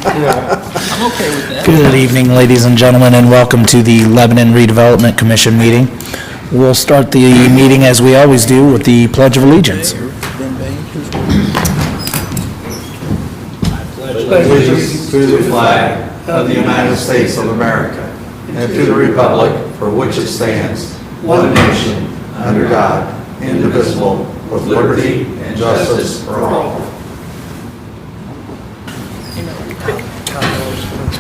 I'm okay with that. Good evening, ladies and gentlemen, and welcome to the Lebanon Redevelopment Commission meeting. We'll start the meeting as we always do with the Pledge of Allegiance. Allegiance to the flag of the United States of America and to the republic for which it stands, one nation, under God, indivisible, with liberty and justice for all.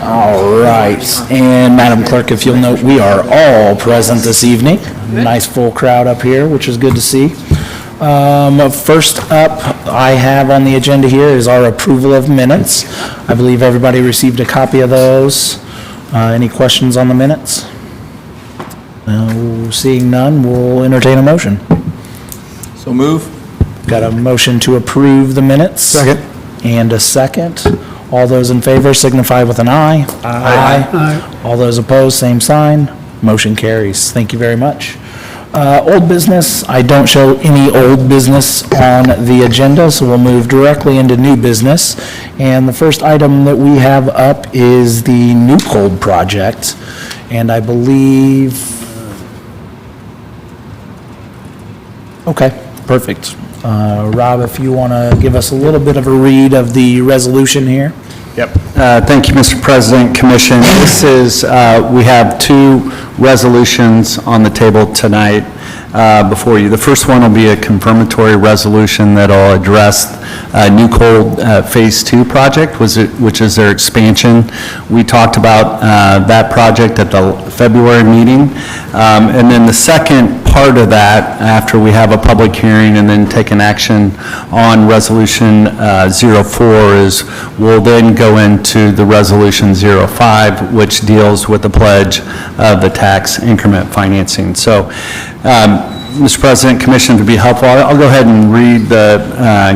All right, and Madam Clerk, if you'll note, we are all present this evening. Nice full crowd up here, which is good to see. First up, I have on the agenda here is our approval of minutes. I believe everybody received a copy of those. Any questions on the minutes? Seeing none, we'll entertain a motion. So move. Got a motion to approve the minutes? Second. And a second. All those in favor signify with an aye. Aye. All those opposed, same sign. Motion carries. Thank you very much. Old business, I don't show any old business on the agenda, so we'll move directly into new business. And the first item that we have up is the New Cold project. And I believe, okay, perfect. Rob, if you want to give us a little bit of a read of the resolution here. Yep. Thank you, Mr. President, Commission. This is, we have two resolutions on the table tonight before you. The first one will be a confirmatory resolution that will address New Cold Phase 2 project, which is their expansion. We talked about that project at the February meeting. And then the second part of that, after we have a public hearing and then take an action on Resolution 04, is we'll then go into the Resolution 05, which deals with the pledge of the tax increment financing. So, Mr. President, Commission, to be helpful, I'll go ahead and read the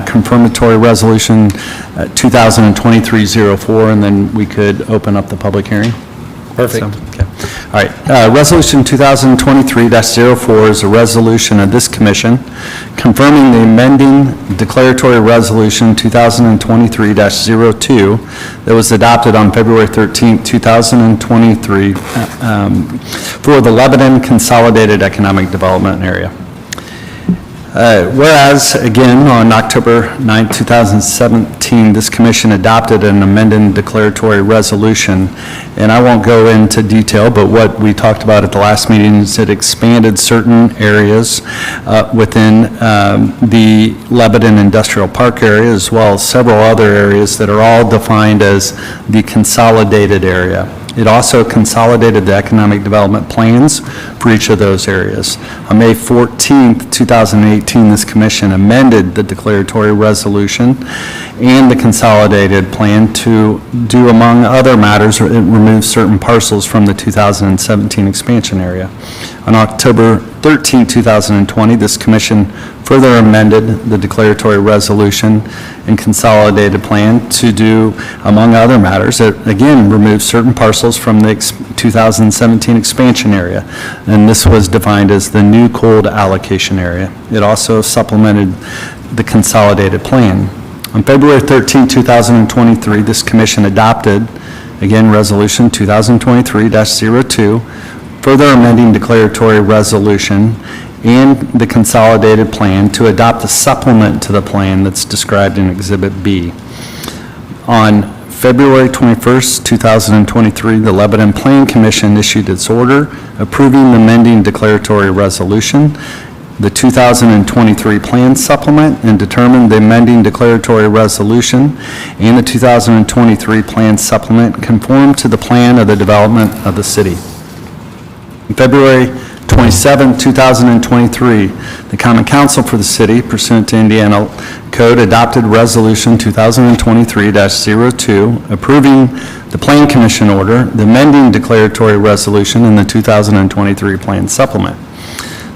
confirmatory Resolution 2023-04, and then we could open up the public hearing. Perfect. So, okay. All right. Resolution 2023-04 is a resolution of this commission confirming the amending declaratory resolution 2023-02 that was adopted on February 13, 2023 for the Lebanon Consolidated Economic Development Area. Whereas, again, on October 9, 2017, this commission adopted an amended declaratory resolution, and I won't go into detail, but what we talked about at the last meeting is it expanded certain areas within the Lebanon Industrial Park area, as well as several other areas that are all defined as the consolidated area. It also consolidated the economic development plans for each of those areas. On May 14th, 2018, this commission amended the declaratory resolution and the consolidated plan to do, among other matters, remove certain parcels from the 2017 expansion area. On October 13, 2020, this commission further amended the declaratory resolution and consolidated plan to do, among other matters, it again removed certain parcels from the 2017 expansion area, and this was defined as the new cold allocation area. It also supplemented the consolidated plan. On February 13, 2023, this commission adopted, again, Resolution 2023-02, further amending declaratory resolution and the consolidated plan to adopt a supplement to the plan that's described in Exhibit B. On February 21st, 2023, the Lebanon Plan Commission issued its order approving the amending declaratory resolution, the 2023 plan supplement, and determined the amending declaratory resolution and the 2023 plan supplement conform to the plan of the development of the city. In February 27, 2023, the Common Council for the city, pursuant to Indiana Code, adopted Resolution 2023-02, approving the Plan Commission order, the amending declaratory resolution, and the 2023 plan supplement.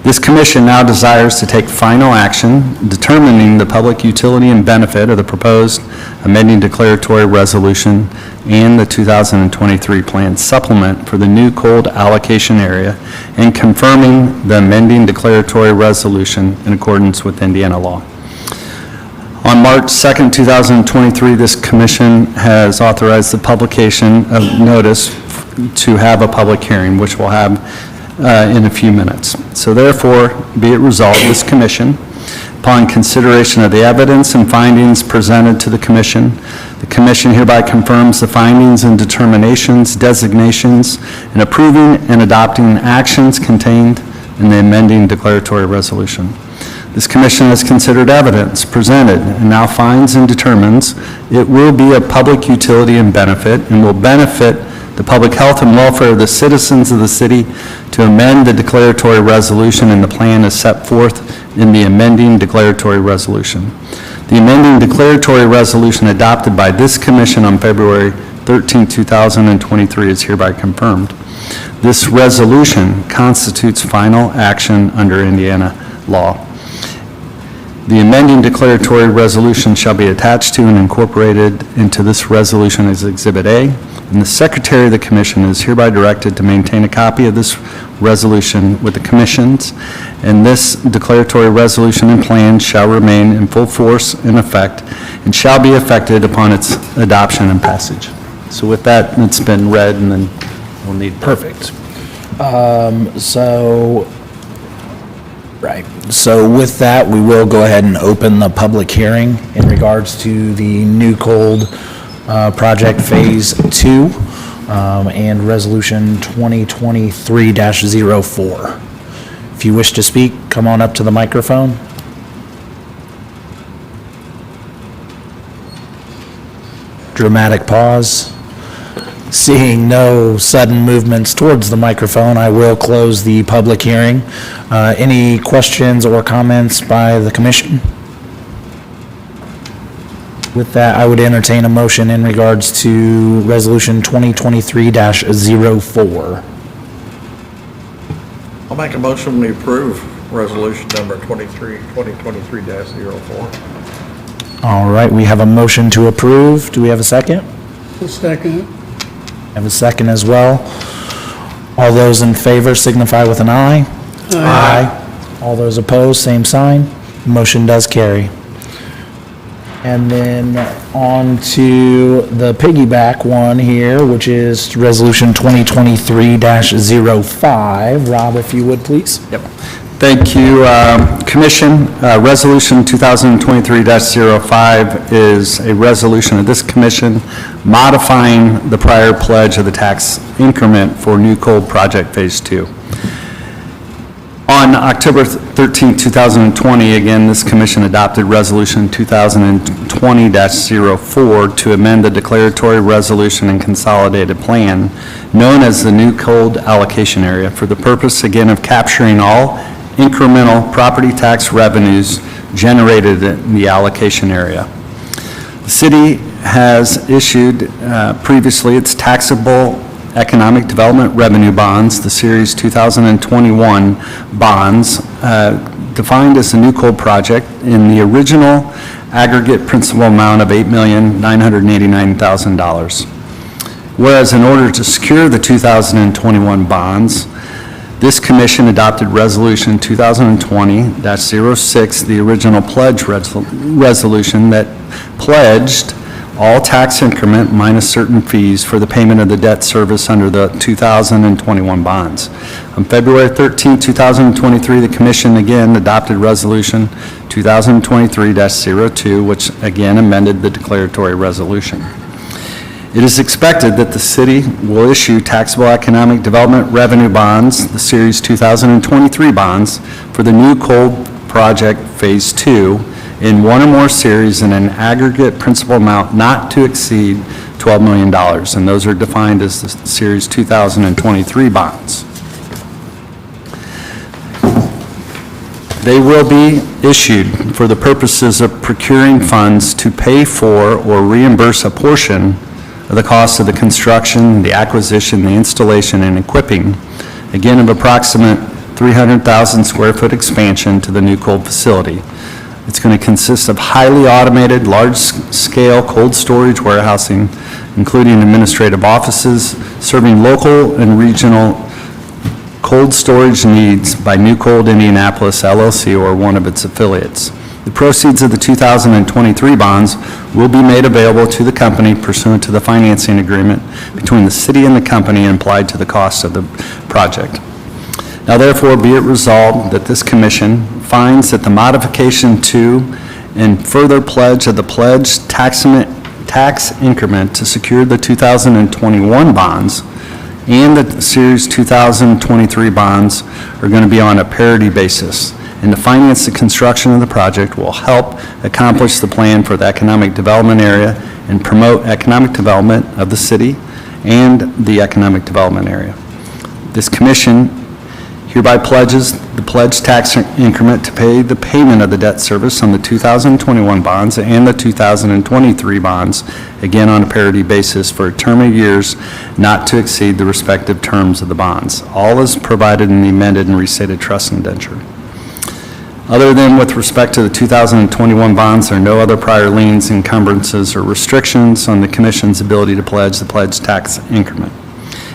This commission now desires to take final action determining the public utility and benefit of the proposed amending declaratory resolution and the 2023 plan supplement for the new cold allocation area and confirming the amending declaratory resolution in accordance with Indiana law. On March 2nd, 2023, this commission has authorized the publication of notice to have a public hearing, which we'll have in a few minutes. So therefore, be it resolved, this commission, upon consideration of the evidence and findings presented to the commission hereby confirms the findings and determinations, designations, and approving and adopting actions contained in the amending declaratory resolution. This commission has considered evidence presented and now finds and determines it will be a public utility and benefit and will benefit the public health and welfare of the citizens of the city to amend the declaratory resolution and the plan as set forth in the amending declaratory resolution. The amending declaratory resolution adopted by this commission on February 13, 2023 is hereby confirmed. This resolution constitutes final action under Indiana law. The amending declaratory resolution shall be attached to and incorporated into this resolution as Exhibit A, and the Secretary of the Commission is hereby directed to maintain a copy of this resolution with the Commission's, and this declaratory resolution and plan shall remain in full force and effect and shall be effected upon its adoption and passage. So with that, it's been read, and then we'll need... Perfect. So with that, we will go ahead and open the public hearing in regards to the New Cold Project Phase 2 and Resolution 2023-04. If you wish to speak, come on up to the microphone. Dramatic pause. Seeing no sudden movements towards the microphone, I will close the public hearing. Any questions or comments by the commission? With that, I would entertain a motion in regards to Resolution 2023-04. I'll make a motion to approve resolution number 2023-04. All right, we have a motion to approve. Do we have a second? A second. Have a second as well. All those in favor signify with an aye. Aye. All those opposed, same sign. Motion does carry. And then on to the piggyback one here, which is Resolution 2023-05. Rob, if you would, please. Yep. Thank you, Commission. Resolution 2023-05 is a resolution of this commission modifying the prior pledge of the tax increment for New Cold Project Phase 2. On October 13, 2020, again, this commission adopted Resolution 2020-04 to amend the declaratory resolution and consolidated plan known as the New Cold Allocation Area for the purpose, again, of capturing all incremental property tax revenues generated in the allocation area. The city has issued previously its taxable economic development revenue bonds, the Series 2021 bonds, defined as the New Cold Project in the original aggregate principal amount of $8,989,000. Whereas in order to secure the 2021 bonds, this commission adopted Resolution 2020-06, the original pledge resolution that pledged all tax increment minus certain fees for the payment of the debt service under the 2021 bonds. On February 13, 2023, the commission again adopted Resolution 2023-02, which again amended the declaratory resolution. It is expected that the city will issue taxable economic development revenue bonds, the Series 2023 bonds, for the New Cold Project Phase 2 in one or more series in an aggregate principal amount not to exceed $12 million, and those are defined as the Series 2023 bonds. They will be issued for the purposes of procuring funds to pay for or reimburse a portion of the cost of the construction, the acquisition, the installation, and equipping, again, of approximate 300,000 square foot expansion to the New Cold facility. It's going to consist of highly automated, large-scale cold storage warehousing, including administrative offices, serving local and regional cold storage needs by New Cold Indianapolis LLC or one of its affiliates. The proceeds of the 2023 bonds will be made available to the company pursuant to the financing agreement between the city and the company and applied to the cost of the project. Now therefore be it resolved that this commission finds that the modification to and further pledge of the pledged tax increment to secure the 2021 bonds and the Series 2023 bonds are going to be on a parity basis, and to finance the construction of the project will help accomplish the plan for the economic development area and promote economic development of the city and the economic development area. This commission hereby pledges the pledged tax increment to pay the payment of the debt service on the 2021 bonds and the 2023 bonds, again on a parity basis for a term of years not to exceed the respective terms of the bonds. All is provided in the amended and restated trust indenture. Other than with respect to the 2021 bonds, there are no other prior liens, encumbrances, or restrictions on the Commission's ability to pledge the pledged tax increment.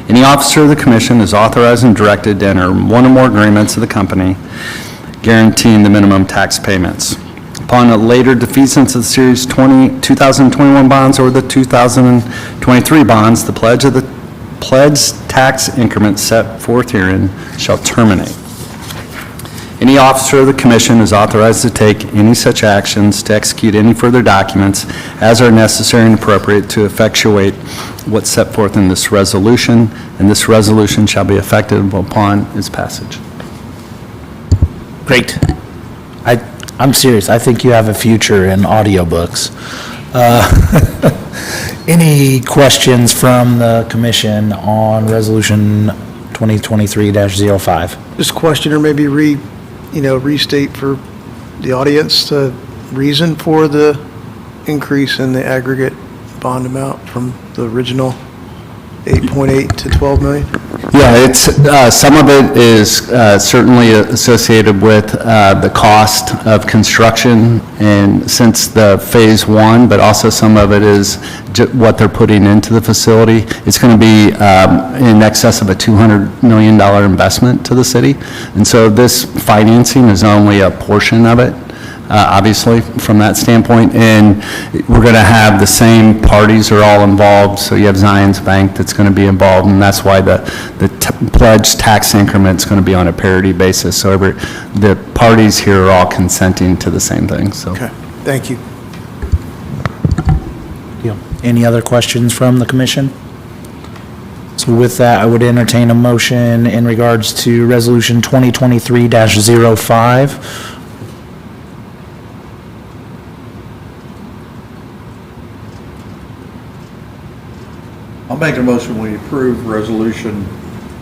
Any officer of the Commission is authorized and directed to enter one or more agreements of the company guaranteeing the minimum tax payments. Upon a later defeasance of the Series 2021 bonds or the 2023 bonds, the pledge of the pledged tax increment set forth herein shall terminate. Any officer of the Commission is authorized to take any such actions to execute any further documents as are necessary and appropriate to effectuate what's set forth in this resolution, and this resolution shall be effective upon its passage. Great. I'm serious. I think you have a future in audiobooks. Any questions from the commission on Resolution 2023-05? Just a question, or maybe restate for the audience the reason for the increase in the aggregate bond amount from the original 8.8 to 12 million? Yeah, it's, some of it is certainly associated with the cost of construction and since the Phase 1, but also some of it is what they're putting into the facility. It's going to be in excess of a $200 million investment to the city. And so this financing is only a portion of it. Obviously, from that standpoint, and we're going to have the same parties are all involved, so you have Zions Bank that's going to be involved, and that's why the pledged tax increment is going to be on a parity basis, so the parties here are all consenting to the same thing, so. Okay, thank you. Any other questions from the commission? So with that, I would entertain a motion in regards to Resolution 2023-05. I'll make a motion, we approve Resolution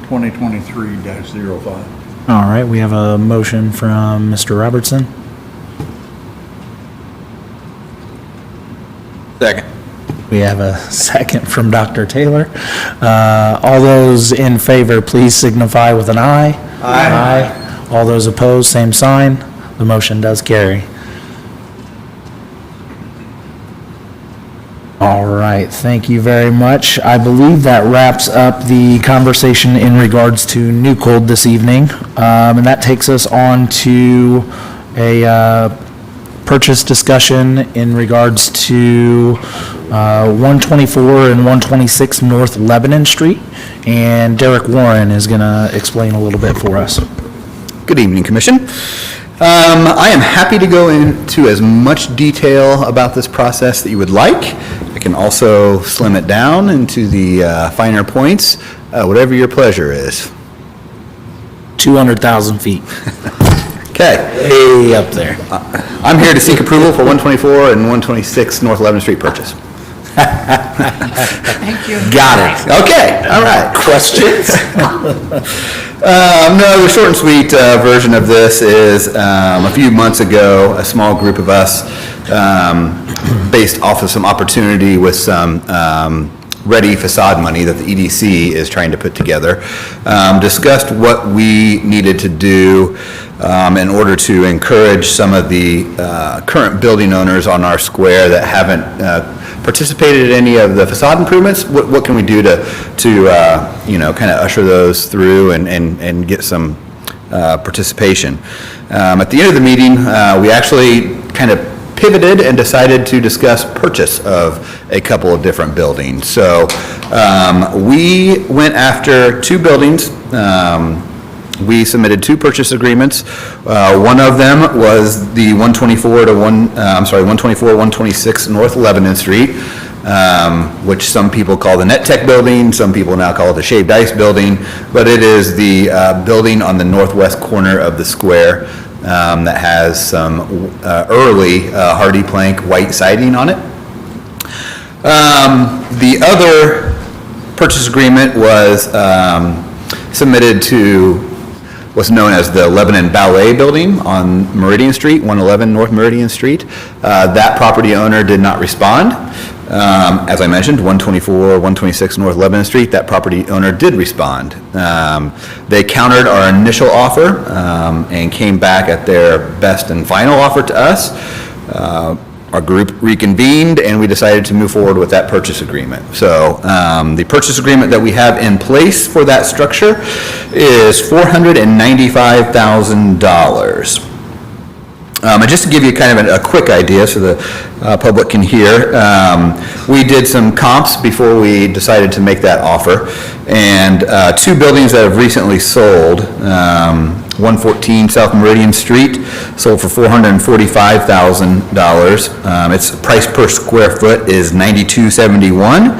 2023-05. All right, we have a motion from Mr. Robertson. Second. We have a second from Dr. Taylor. All those in favor, please signify with an aye. Aye. All those opposed, same sign. The motion does carry. All right, thank you very much. I believe that wraps up the conversation in regards to New Cold this evening. And that takes us on to a purchase discussion in regards to 124 and 126 North Lebanon Street. And Derek Warren is going to explain a little bit for us. Good evening, Commission. I am happy to go into as much detail about this process that you would like. I can also slim it down into the finer points, whatever your pleasure is. 200,000 feet. Okay. Way up there. I'm here to seek approval for 124 and 126 North 11th Street purchase. Thank you. Got it. Okay, all right. Questions? No, the short and sweet version of this is a few months ago, a small group of us, based off of some opportunity with some ready facade money that the EDC is trying to put together, discussed what we needed to do in order to encourage some of the current building owners on our square that haven't participated in any of the facade improvements. What can we do to kind of usher those through and get some participation? At the end of the meeting, we actually kind of pivoted and decided to discuss purchase of a couple of different buildings. So we went after two buildings. We submitted two purchase agreements. One of them was the 126 North Lebanon Street, which some people call the Net Tech building, some people now call it the Shaved Ice building, but it is the building on the northwest corner of the square that has some early hardy plank white siding on it. The other purchase agreement was submitted to what's known as the Lebanon Ballet Building on Meridian Street, 111 North Meridian Street. That property owner did not respond. As I mentioned, 126 North Lebanon Street, that property owner did respond. They countered our initial offer and came back at their best and final offer to us. Our group reconvened and we decided to move forward with that purchase agreement. So the purchase agreement that we have in place for that structure is $495,000. And just to give you kind of a quick idea so the public can hear, we did some comps before we decided to make that offer. And two buildings that have recently sold, 114 South Meridian Street, sold for $445,000. Its price per square foot is $92.71.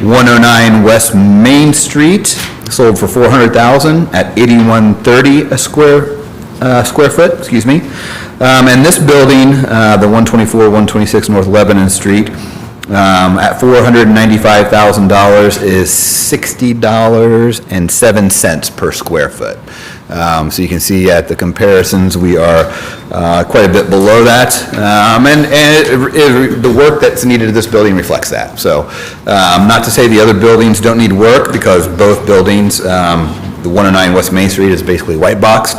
109 West Main Street, sold for $400,000 at $81.30 a square foot, excuse me. And this building, the 126 North Lebanon Street, at $495,000 is $60.07 per square foot. So you can see at the comparisons, we are quite a bit below that. And the work that's needed in this building reflects that. So not to say the other buildings don't need work, because both buildings, the 109 West Main Street is basically white boxed.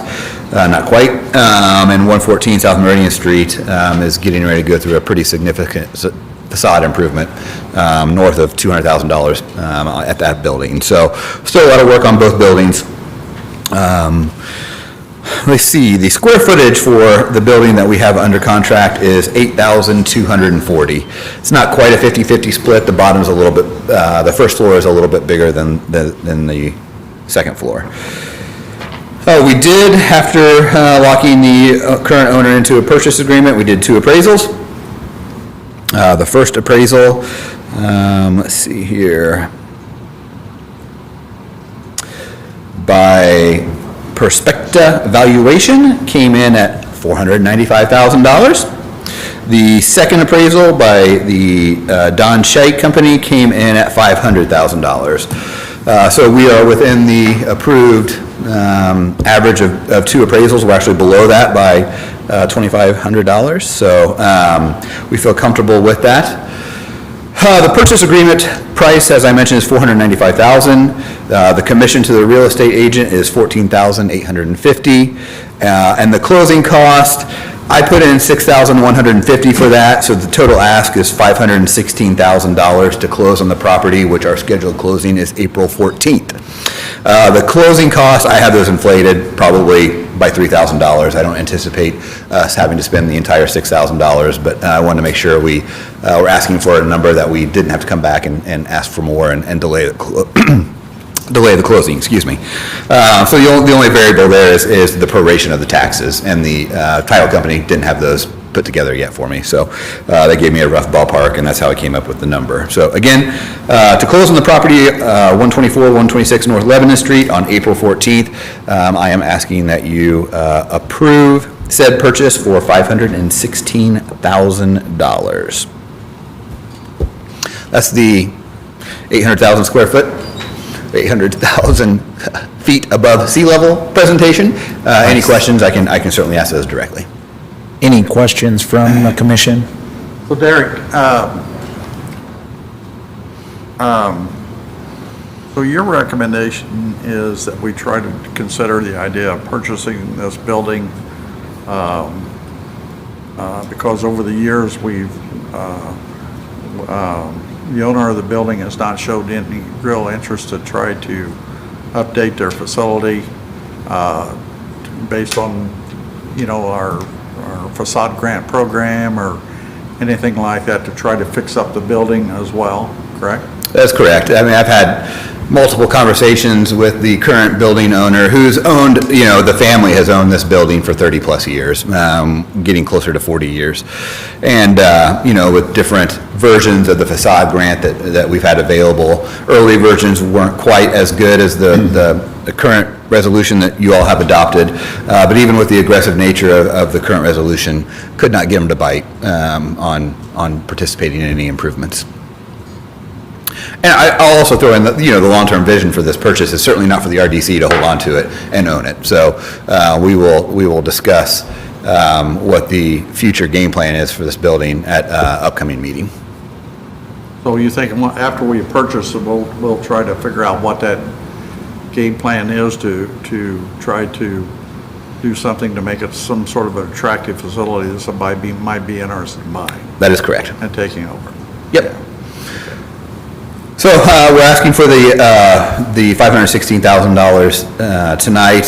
Not quite, and 114 South Meridian Street is getting ready to go through a pretty significant facade improvement, north of $200,000 at that building. So still a lot of work on both buildings. Let's see, the square footage for the building that we have under contract is 8,240. It's not quite a 50-50 split. The bottom's a little bit, the first floor is a little bit bigger than the second floor. We did, after locking the current owner into a purchase agreement, we did two appraisals. The first appraisal, let's see here, by Perspecta Valuation came in at $495,000. The second appraisal by the Don Scheich Company came in at $500,000. So we are within the approved average of two appraisals. We're actually below that by $2,500. So we feel comfortable with that. The purchase agreement price, as I mentioned, is $495,000. The commission to the real estate agent is $14,850. And the closing cost, I put in $6,150 for that, so the total ask is $516,000 to close on the property, which our scheduled closing is April 14th. The closing costs, I have those inflated probably by $3,000. I don't anticipate us having to spend the entire $6,000, but I wanted to make sure we were asking for a number that we didn't have to come back and ask for more and delay the delay the closing, excuse me. So the only variable there is the proration of the taxes, and the title company didn't have those put together yet for me. So they gave me a rough ballpark, and that's how I came up with the number. So again, to close on the property, 126 North Lebanon Street on April 14th, I am asking that you approve said purchase for $516,000. That's the 800,000 square foot, 800,000 feet above sea level presentation. Any questions, I can certainly ask those directly. Any questions from the commission? So Derek, so your recommendation is that we try to consider the idea of purchasing this building because over the years the owner of the building has not showed any real interest to try to update their facility based on, our facade grant program or anything like that to try to fix up the building as well, correct? That's correct. I mean, I've had multiple conversations with the current building owner who's owned, the family has owned this building for 30-plus years, getting closer to 40 years. And, with different versions of the facade grant that we've had available. Early versions weren't quite as good as the current resolution that you all have adopted. But even with the aggressive nature of the current resolution, could not get them to bite on participating in any improvements. And I'll also throw in the long-term vision for this purchase is certainly not for the RDC to hold on to it and own it. So we will discuss what the future game plan is for this building at upcoming meeting. So you think after we purchase it, we'll try to figure out what that game plan is to try to do something to make it some sort of an attractive facility that somebody might be interested in buying That is correct. and taking over. Yep. So we're asking for the $516,000 tonight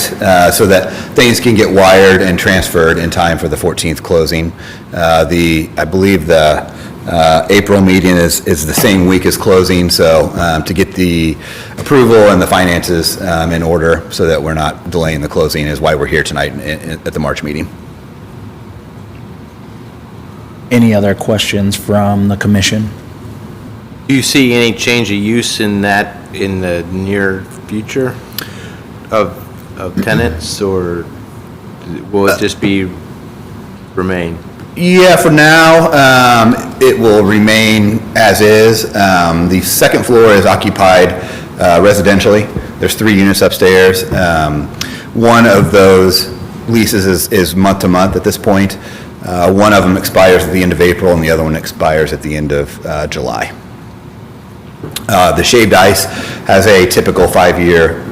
so that things can get wired and transferred in time for the 14th closing. I believe the April meeting is the same week as closing, so to get the approval and the finances in order so that we're not delaying the closing is why we're here tonight at the March meeting. Any other questions from the commission? Do you see any change of use in that in the near future of tenants, or will it just remain? Yeah, for now, it will remain as is. The second floor is occupied residentially. There's 3 units upstairs. One of those leases is month to month at this point. One of them expires at the end of April, and the other one expires at the end of July. The Shaved Ice has a typical 5-year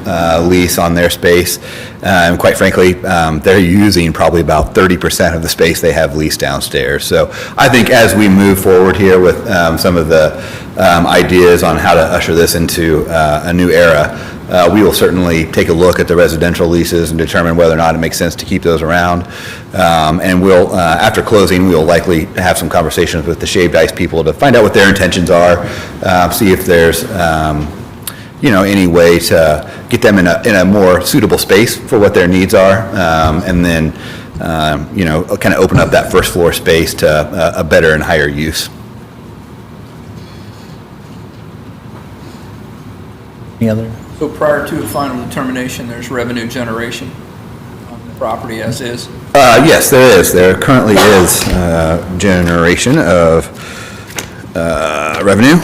lease on their space. And quite frankly, they're using probably about 30% of the space they have leased downstairs. So I think as we move forward here with some of the ideas on how to usher this into a new era, we will certainly take a look at the residential leases and determine whether or not it makes sense to keep those around. And we'll, after closing, we'll likely have some conversations with the Shaved Ice people to find out what their intentions are, see if there's any way to get them in a more suitable space for what their needs are, and then kind of open up that first floor space to a better and higher use. Any other? So prior to a final determination, there's revenue generation on the property as is? Yes, there is. There currently is generation of revenue.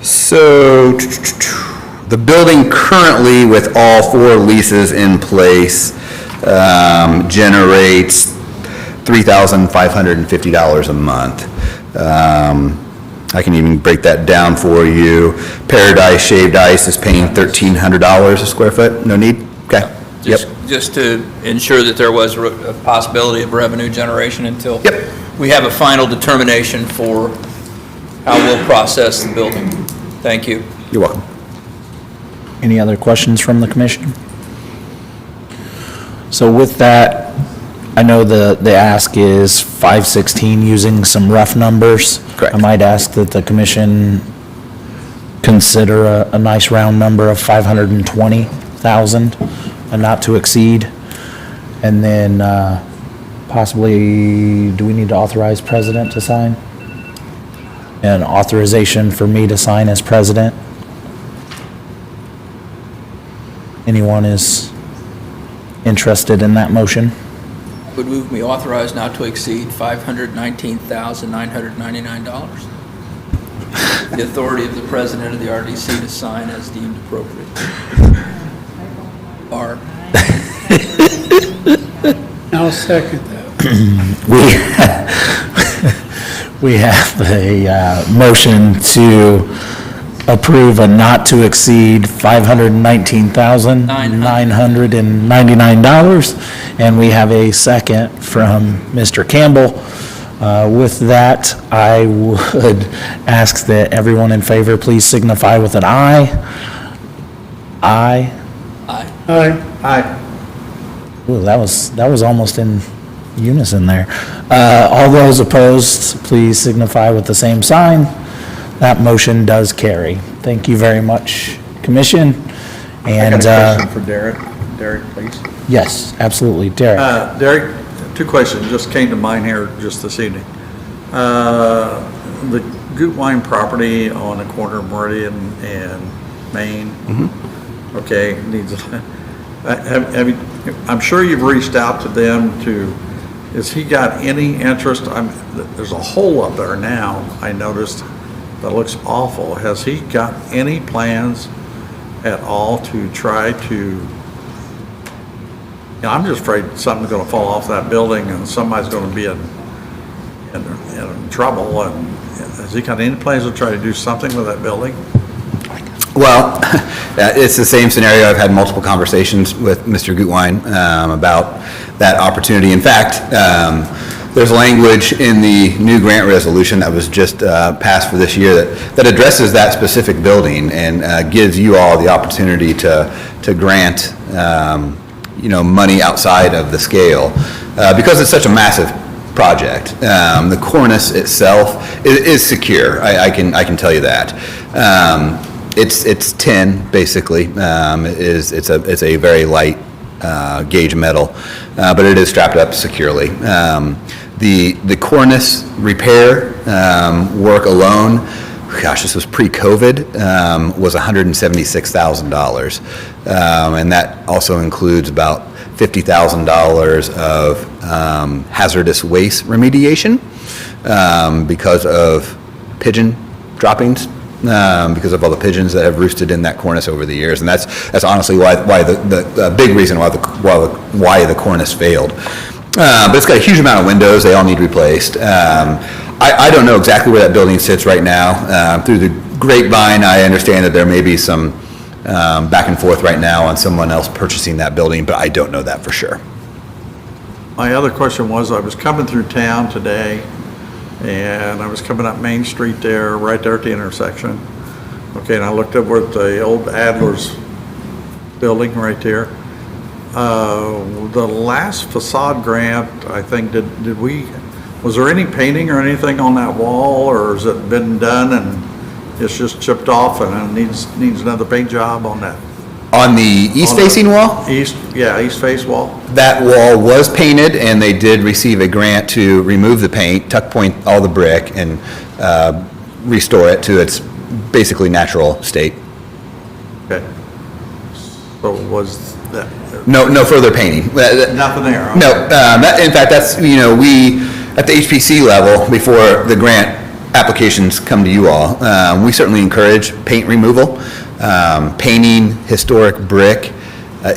So the building currently, with all 4 leases in place, generates $3,550 a month. I can even break that down for you. Paradise Shaved Ice is paying $1,300 a square foot. No need? Okay. Yep. Just to ensure that there was a possibility of revenue generation until Yep. we have a final determination for how we'll process the building. Thank you. You're welcome. Any other questions from the commission? So with that, I know the ask is 516 using some rough numbers. Correct. I might ask that the commission consider a nice round number of 520,000, a not to exceed. And then possibly, do we need to authorize president to sign? An authorization for me to sign as president? Anyone is interested in that motion? Would move me authorized not to exceed $519,999. The authority of the president of the RDC to sign as deemed appropriate. Or I'll second that. We have a motion to approve a not to exceed $519,999, and we have a second from Mr. Campbell. With that, I would ask that everyone in favor please signify with an aye. Aye. aye. Aye. Aye. Ooh, that was almost in unison there. All those opposed, please signify with the same sign. That motion does carry. Thank you very much, Commission. I And, got a question for Derek. Derek, please. yes, absolutely. Derek? Derek, two questions just came to mind here just this evening. The Gutwein property on the corner of Meridian and Main, okay, needs, have you, I'm sure you've reached out to them has he got any interest? There's a hole up there now, I noticed, that looks awful. Has he got any plans at all to try to, I'm just afraid something's gonna fall off that building and somebody's gonna be in trouble, and has he got any plans to try to do something with that building? Well, it's the same scenario. I've had multiple conversations with Mr. Gutwein about that opportunity. In fact, there's language in the new grant resolution that was just passed for this year that addresses that specific building and gives you all the opportunity to grant, money outside of the scale because it's such a massive project. The cornice itself is secure. I can tell you that. It's tin basically. It's a very light gauge metal, but it is strapped up securely. The cornice repair work alone, gosh, this was pre-COVID, was $176,000, and that also includes about $50,000 of hazardous waste remediation because of pigeon droppings, because of all the pigeons that have roosted in that cornice over the years, and that's honestly why the big reason why the cornice failed. But it's got a huge amount of windows; they all need replaced. I don't know exactly where that building sits right now. Through the grapevine, I understand that there may be some back and forth right now on someone else purchasing that building, but I don't know that for sure. My other question was, I was coming through town today, and I was coming up Main Street there, right there at the intersection. Okay, and I looked over at the old Adler's building right there. The last facade grant, I think, was there any painting or anything on that wall, or has it been done and it's just chipped off and it needs another paint job on that? On the east-facing wall? East face wall? That wall was painted, and they did receive a grant to remove the paint, tuck point all the brick, and restore it to its basically natural state. Okay. So was that? No further painting. Nothing there? Okay. No, in fact, that's, we, at the HPC level, before the grant applications come to you all, we certainly encourage paint removal. Painting historic brick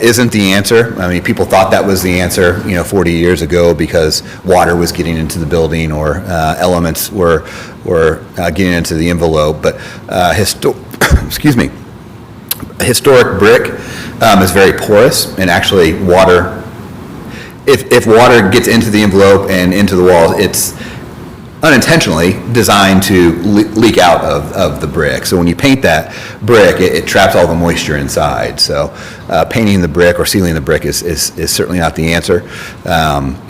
isn't the answer. I mean, people thought that was the answer, 40 years ago because water was getting into the building or elements were getting into the envelope. But historic brick is very porous, and actually water, if water gets into the envelope and into the walls, it's unintentionally designed to leak out of the brick. So when you paint that brick, it traps all the moisture inside. So painting the brick or sealing the brick is certainly not the answer.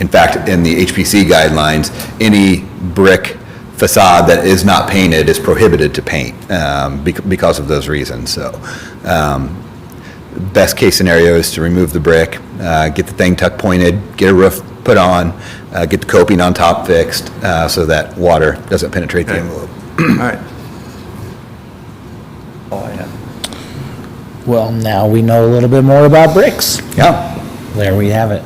In fact, in the HPC guidelines, any brick facade that is not painted is prohibited to paint because of those reasons. So best case scenario is to remove the brick, get the thing tuck pointed, get a roof put on, get the coping on top fixed so that water doesn't penetrate the envelope. All right. All I had. Well, now we know a little bit more about bricks. Yeah. There we have it.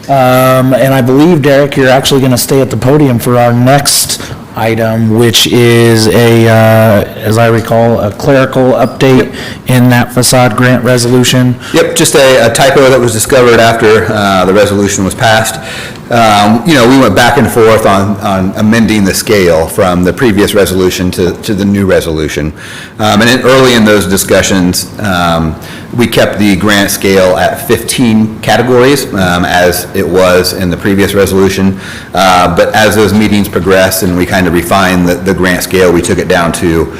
And I believe, Derek, you're actually going to stay at the podium for our next item, which is as I recall, a clerical update in that facade grant resolution. Yep, just a typo that was discovered after the resolution was passed. We went back and forth on amending the scale from the previous resolution to the new resolution. And then early in those discussions, we kept the grant scale at 15 categories as it was in the previous resolution. But as those meetings progressed and we kind of refined the grant scale, we took it down to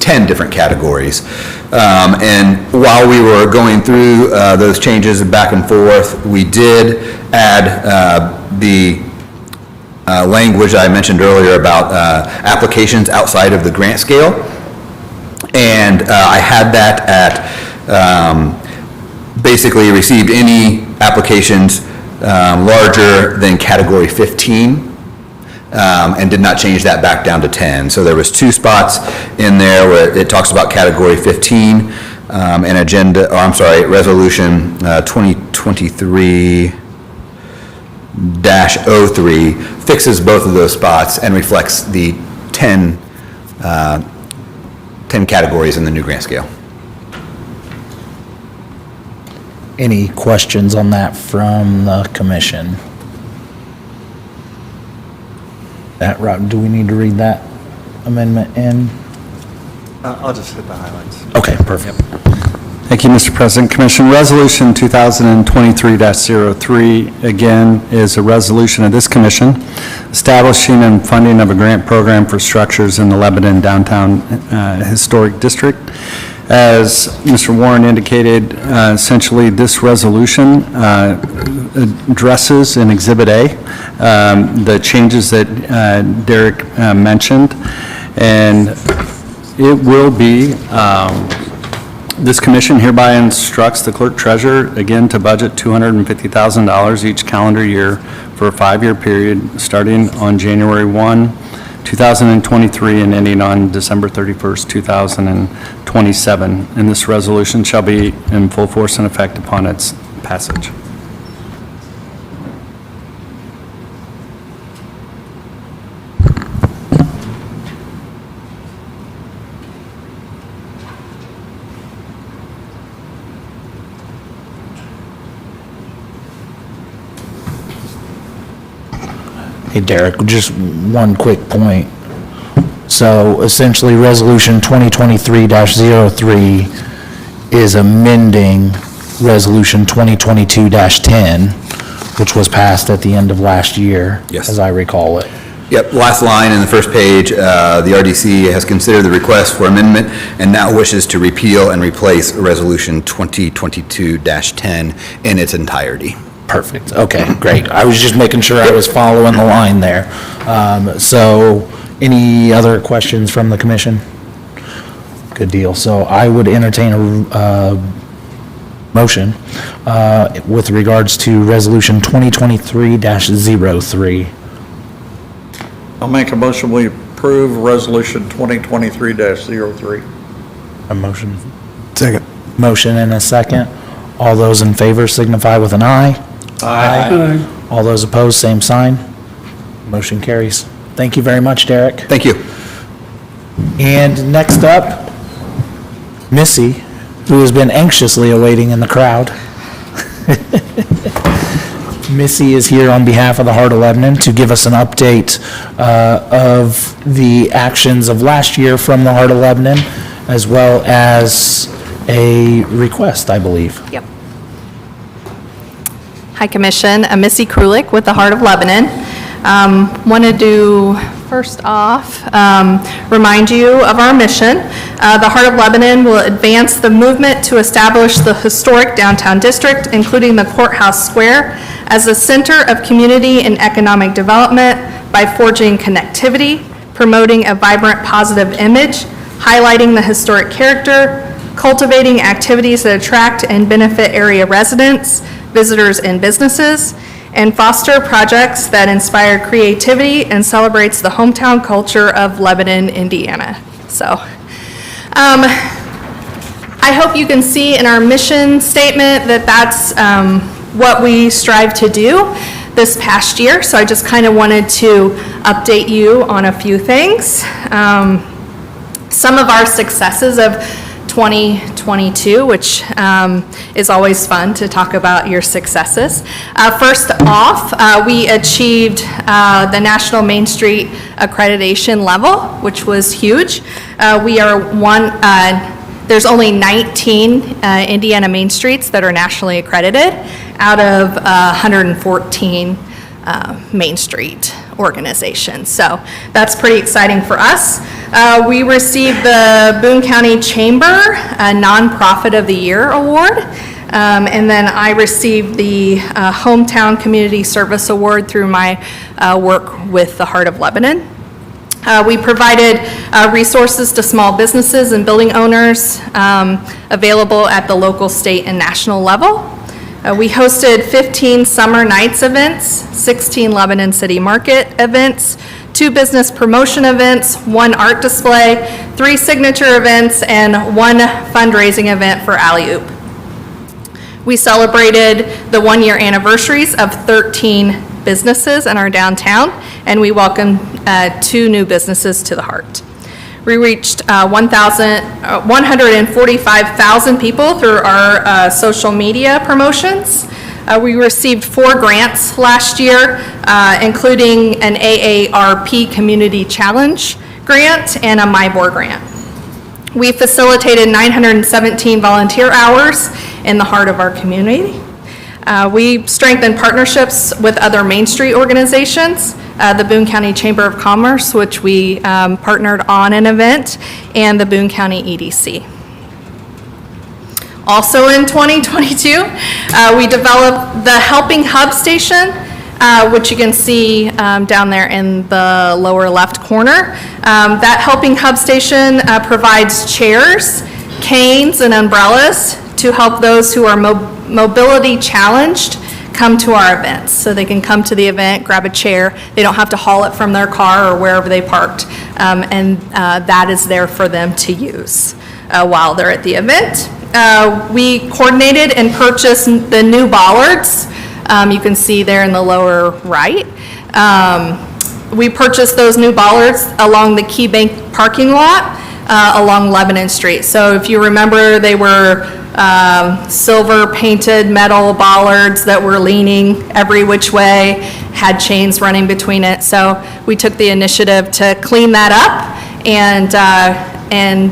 10 different categories. And while we were going through those changes back and forth, we did add the language I mentioned earlier about applications outside of the grant scale. And I had that at basically received any applications larger than category 15. And did not change that back down to 10. So there was 2 spots in there where it talks about category 15 and resolution 2023-03 fixes both of those spots and reflects the 10 categories in the new grant scale. Any questions on that from the commission? Do we need to read that amendment in? I'll just hit the highlights. Okay, perfect. Thank you, Mr. President. Commission, Resolution 2023-03, again, is a resolution of this commission establishing and funding of a grant program for structures in the Lebanon Downtown Historic District. As Mr. Warren indicated, essentially this resolution addresses in Exhibit A the changes that Derek mentioned, and it will be, this commission hereby instructs the clerk treasurer, again, to budget $250,000 each calendar year for a 5-year period, starting on January 1, 2023 and ending on December 31st, 2027. And this resolution shall be in full force and effect upon its passage. Hey, Derek, just one quick point. So essentially, Resolution 2023-03 is amending Resolution 2022-10, which was passed at the end of last year, Yes. as I recall it. Yep, last line in the first page, the RDC has considered the request for amendment and now wishes to repeal and replace Resolution 2022-10 in its entirety. Perfect. Okay, great. I was just making sure I was following the line there. So any other questions from the commission? Good deal. So I would entertain a motion with regards to Resolution 2023-03. I'll make a motion, we approve Resolution 2023-03. A motion. Second. Motion and a second. All those in favor signify with an aye. Aye. All those opposed, same sign. Motion carries. Thank you very much, Derek. Thank you. And next up, Missy, who has been anxiously awaiting in the crowd. Missy is here on behalf of the Heart of Lebanon to give us an update of the actions of last year from the Heart of Lebanon, as well as a request, I believe. Yep. Hi, Commission. I'm Missy Krulik with the Heart of Lebanon. Wanted to, first off, remind you of our mission. The Heart of Lebanon will advance the movement to establish the historic downtown district, including the courthouse square, as a center of community and economic development by forging connectivity, promoting a vibrant, positive image, highlighting the historic character, cultivating activities that attract and benefit area residents, visitors, and businesses, and foster projects that inspire creativity and celebrates the hometown culture of Lebanon, Indiana. So, I hope you can see in our mission statement that that's what we strive to do this past year. So I just kind of wanted to update you on a few things. Some of our successes of 2022, which is always fun to talk about your successes. First off, we achieved the National Main Street accreditation level, which was huge. We are there's only 19 Indiana Main Streets that are nationally accredited out of 114 Main Street organizations. So that's pretty exciting for us. We received the Boone County Chamber Nonprofit of the Year Award. And then I received the Hometown Community Service Award through my work with the Heart of Lebanon. We provided resources to small businesses and building owners available at the local, state, and national level. We hosted 15 summer nights events, 16 Lebanon City Market events, 2 business promotion events, 1 art display, 3 signature events, and 1 fundraising event for Alley Oop. We celebrated the 1-year anniversaries of 13 businesses in our downtown, and we welcomed 2 new businesses to the Heart. We reached 145,000 people through our social media promotions. We received 4 grants last year, including an AARP Community Challenge grant and a MyBoard grant. We facilitated 917 volunteer hours in the heart of our community. We strengthened partnerships with other Main Street organizations, the Boone County Chamber of Commerce, which we partnered on an event, and the Boone County EDC. Also in 2022, we developed the Helping Hub Station, which you can see down there in the lower left corner. That Helping Hub Station provides chairs, canes, and umbrellas to help those who are mobility challenged come to our events. So they can come to the event, grab a chair. They don't have to haul it from their car or wherever they parked. And that is there for them to use while they're at the event. We coordinated and purchased the new bollards. You can see there in the lower right. We purchased those new bollards along the Key Bank parking lot along Lebanon Street. So if you remember, they were silver painted metal bollards that were leaning every which way, had chains running between it. So we took the initiative to clean that up and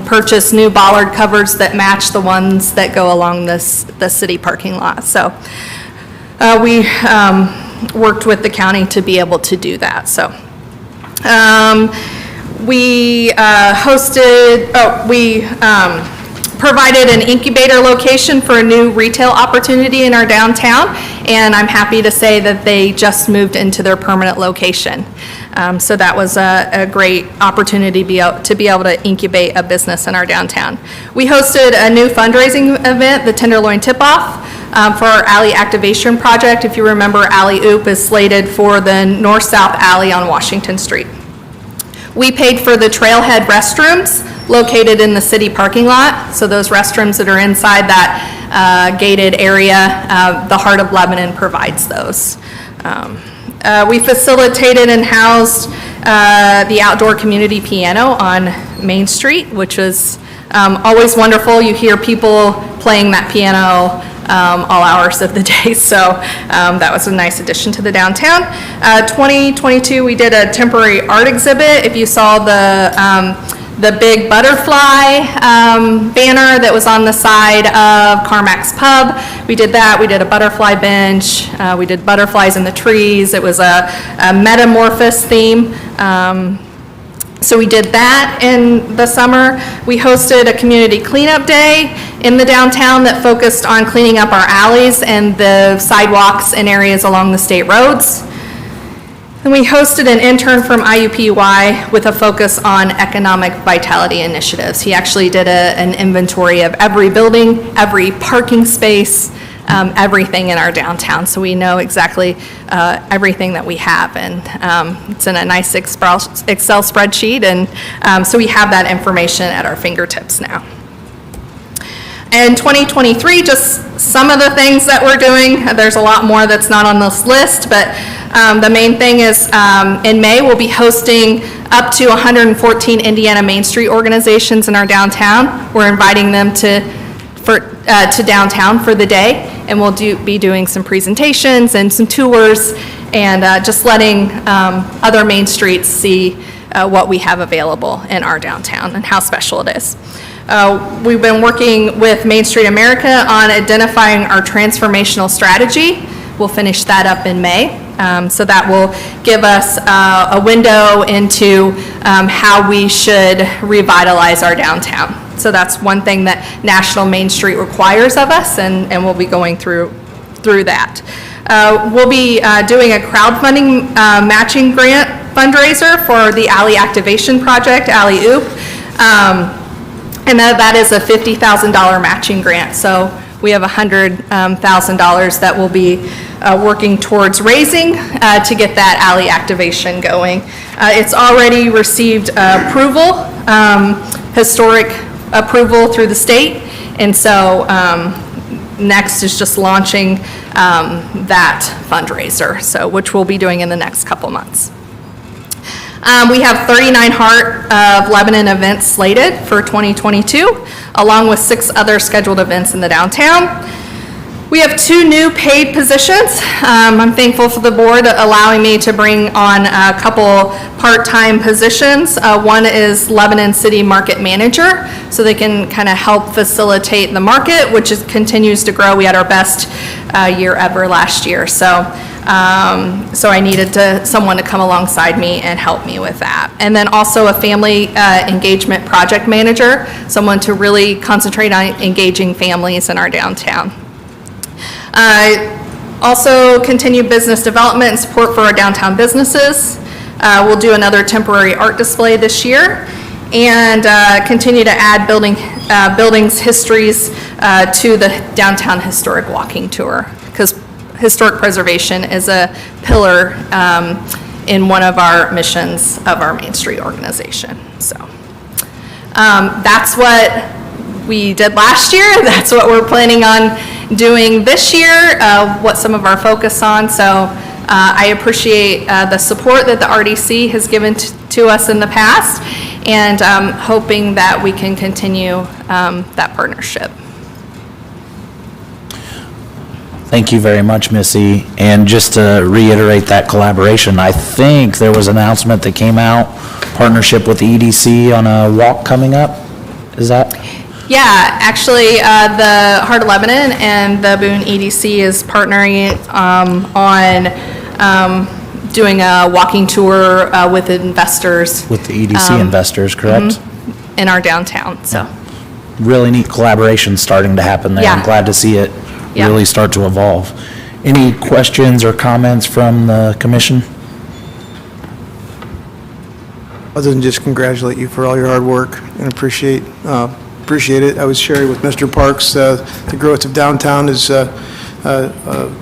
purchase new bollard covers that match the ones that go along the city parking lot. So we worked with the county to be able to do that. So we provided an incubator location for a new retail opportunity in our downtown, and I'm happy to say that they just moved into their permanent location. So that was a great opportunity to be able to incubate a business in our downtown. We hosted a new fundraising event, the Tenderloin Tip-Off, for our alley activation project. If you remember, Alley Oop is slated for the north-south alley on Washington Street. We paid for the trailhead restrooms located in the city parking lot. So those restrooms that are inside that gated area, the Heart of Lebanon provides those. We facilitated and housed the outdoor community piano on Main Street, which was always wonderful. You hear people playing that piano all hours of the day, so that was a nice addition to the downtown. 2022, we did a temporary art exhibit. If you saw the big butterfly banner that was on the side of Carmack's Pub, we did that. We did a butterfly bench. We did butterflies in the trees. It was a metamorphosis theme. So we did that in the summer. We hosted a community cleanup day in the downtown that focused on cleaning up our alleys and the sidewalks and areas along the state roads. And we hosted an intern from IUPUI with a focus on economic vitality initiatives. He actually did an inventory of every building, every parking space, everything in our downtown, so we know exactly everything that we have, and it's in a nice Excel spreadsheet, and so we have that information at our fingertips now. In 2023, just some of the things that we're doing. There's a lot more that's not on this list, but the main thing is in May, we'll be hosting up to 114 Indiana Main Street organizations in our downtown. We're inviting them to downtown for the day, and we'll be doing some presentations and some tours, and just letting other Main Streets see what we have available in our downtown and how special it is. We've been working with Main Street America on identifying our transformational strategy. We'll finish that up in May. So that will give us a window into how we should revitalize our downtown. So that's one thing that National Main Street requires of us, and we'll be going through that. We'll be doing a crowdfunding matching grant fundraiser for the alley activation project, Alley Oop. And that is a $50,000 matching grant. So we have $100,000 that we'll be working towards raising to get that alley activation going. It's already received approval, historic approval through the state. And so next is just launching that fundraiser, so which we'll be doing in the next couple months. We have 39 Heart of Lebanon events slated for 2022, along with 6 other scheduled events in the downtown. We have 2 new paid positions. I'm thankful for the board allowing me to bring on a couple part-time positions. One is Lebanon City Market Manager, so they can kind of help facilitate the market, which continues to grow. We had our best year ever last year, so I needed someone to come alongside me and help me with that. And then also a family engagement project manager, someone to really concentrate on engaging families in our downtown. Also continue business development and support for our downtown businesses. We'll do another temporary art display this year, and continue to add buildings histories to the downtown historic walking tour, because historic preservation is a pillar in one of our missions of our Main Street organization. So that's what we did last year. That's what we're planning on doing this year, what some of our focus on. So I appreciate the support that the RDC has given to us in the past, and hoping that we can continue that partnership. Thank you very much, Missy. And just to reiterate that collaboration, I think there was an announcement that came out, partnership with the EDC on a walk coming up. Is that? Yeah, actually, the Heart of Lebanon and the Boone EDC is partnering on doing a walking tour with investors. With the EDC investors, correct? In our downtown, so. Really neat collaboration starting to happen there. I'm Yeah. glad to see it Yeah. really start to evolve. Any questions or comments from the commission? Other than just congratulate you for all your hard work and appreciate it. I was sharing with Mr. Parks, the growth of downtown is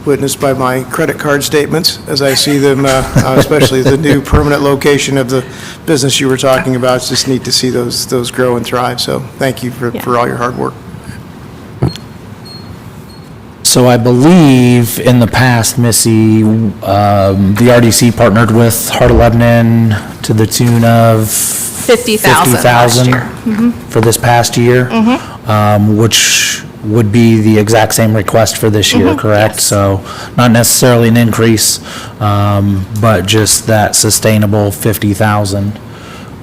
witnessed by my credit card statements as I see them, especially the new permanent location of the business you were talking about. It's just neat to see those grow and thrive. So thank you for all your hard work. So I believe in the past, Missy, the RDC partnered with Heart of Lebanon to the tune of $50,000 last year. for this past year, which would be the exact same request for this year, correct? Yes. So not necessarily an increase, but just that sustainable $50,000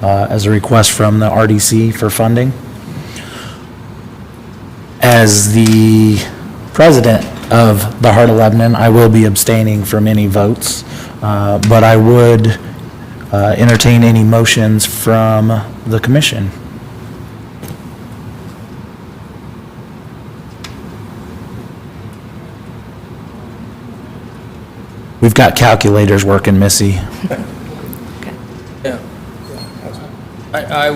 as a request from the RDC for funding. As the president of the Heart of Lebanon, I will be abstaining from any votes, but I would entertain any motions from the commission. We've got calculators working, Missy. Yeah. I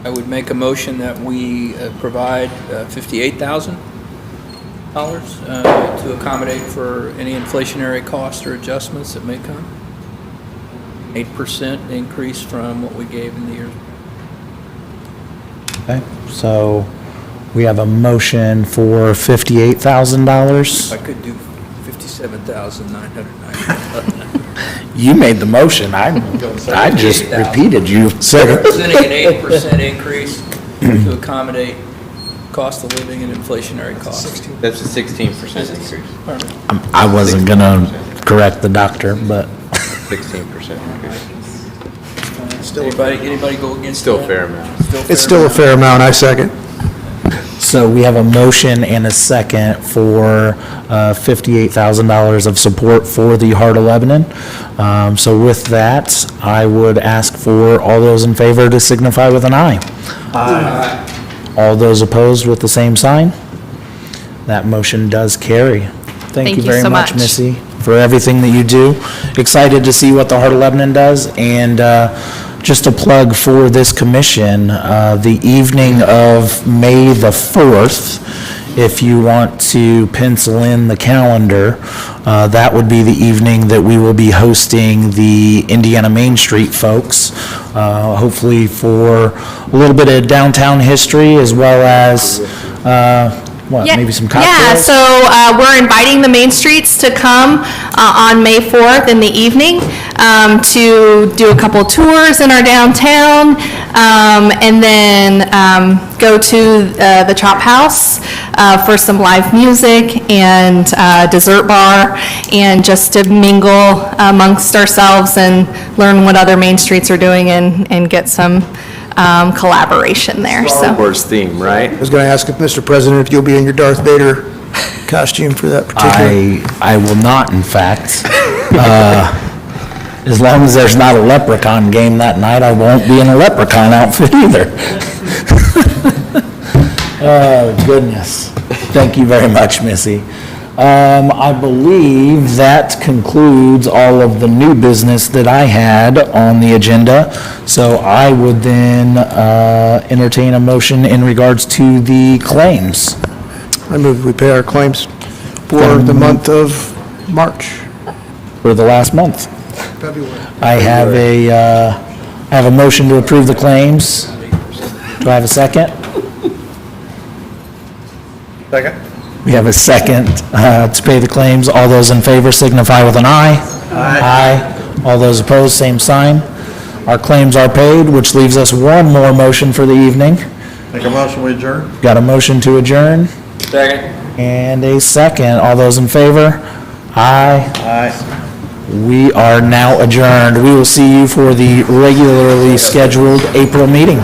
would make a motion that we provide $58,000 to accommodate for any inflationary costs or adjustments that may come. 8% increase from what we gave in the years. Okay, so we have a motion for $58,000. I could do $57,990. You made the motion. I just repeated you said it. Representing an 8% increase to accommodate cost of living and inflationary costs. That's a 16% increase. I wasn't gonna correct the doctor, but 16% increase. Anybody go against Still that? fair amount. It's still a fair amount, I second. So we have a motion and a second for $58,000 of support for the Heart of Lebanon. So with that, I would ask for all those in favor to signify with an aye. Aye. All those opposed with the same sign? That motion does carry. Thank you very so much, much. Missy, for everything that you do. Excited to see what the Heart of Lebanon does, and just a plug for this commission, the evening of May the 4th, if you want to pencil in the calendar, that would be the evening that we will be hosting the Indiana Main Street folks, hopefully for a little bit of downtown history as well as, maybe some Yeah, cocktails? so we're inviting the Main Streets to come on May 4th in the evening to do a couple tours in our downtown, and then go to the Chop House for some live music and dessert bar, and just to mingle amongst ourselves and learn what other Main Streets are doing and get some collaboration there, Star so. Wars theme, right? I was going to ask if, Mr. President, if you'll be in your Darth Vader costume for that particular. I will not, in fact. As long as there's not a leprechaun game that night, I won't be in a leprechaun outfit either. Oh, goodness. Thank you very much, Missy. I believe that concludes all of the new business that I had on the agenda. So I would then entertain a motion in regards to the claims. I move we pay our claims for the month of March. For the last month. February. I have a motion to approve the claims. Do I have a second? Second? We have a second to pay the claims. All those in favor signify with an aye. Aye. All those opposed, same sign. Our claims are paid, which leaves us one more motion for the evening. Make a motion, we adjourn? Got a motion to adjourn Second. and a second. All those in favor? Aye. Aye. We are now adjourned. We will see you for the regularly scheduled April meeting.